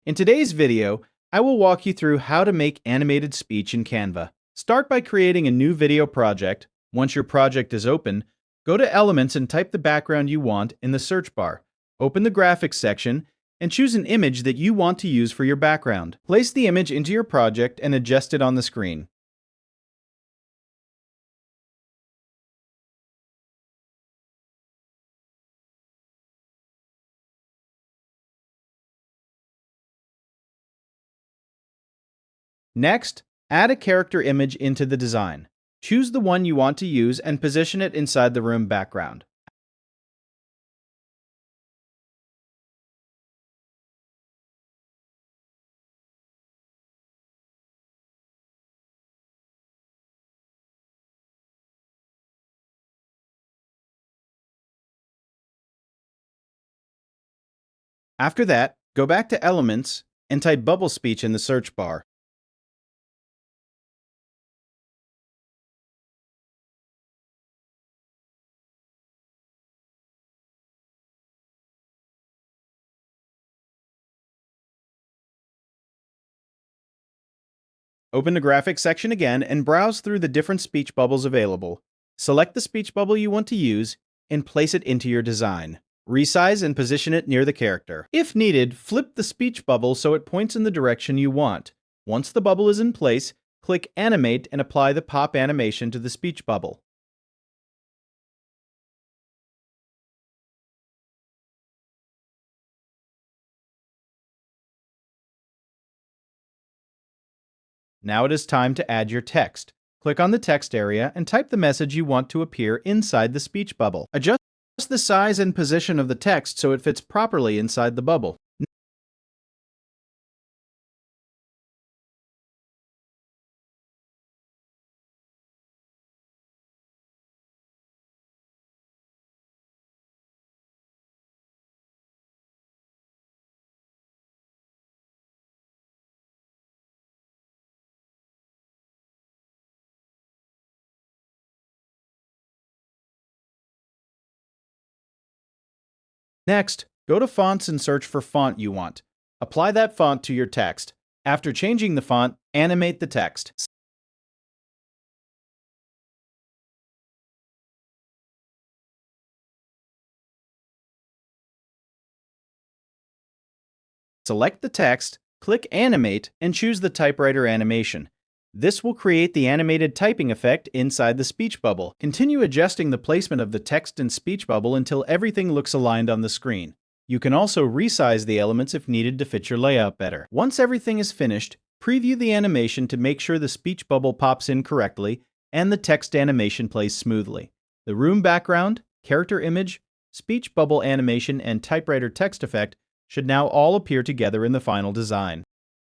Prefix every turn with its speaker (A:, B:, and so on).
A: In today's video, I will walk you through how to make animated speech in Canva. Start by creating a new video project. Once your project is open, go to Elements and type the background you want in the search bar. Open the Graphics section and choose an image that you want to use for your background. Place the image into your project and adjust it on the screen. Next, add a character image into the design. Choose the one you want to use and position it inside the room background. After that, go back to Elements and type Bubble Speech in the search bar. Open the Graphics section again and browse through the different speech bubbles available. Select the speech bubble you want to use and place it into your design. Resize and position it near the character. If needed, flip the speech bubble so it points in the direction you want. Once the bubble is in place, click Animate and apply the pop animation to the speech bubble. Now it is time to add your text. Click on the text area and type the message you want to appear inside the speech bubble. Adjust the size and position of the text so it fits properly inside the bubble. Next, go to Fonts and search for font you want. Apply that font to your text. After changing the font, animate the text. Select the text, click Animate, and choose the Typewriter animation. This will create the animated typing effect inside the speech bubble. Continue adjusting the placement of the text and speech bubble until everything looks aligned on the screen. You can also resize the elements if needed to fit your layout better. Once everything is finished, preview the animation to make sure the speech bubble pops in correctly and the text animation plays smoothly. The room background, character image, speech bubble animation, and typewriter text effect should now all appear together in the final design.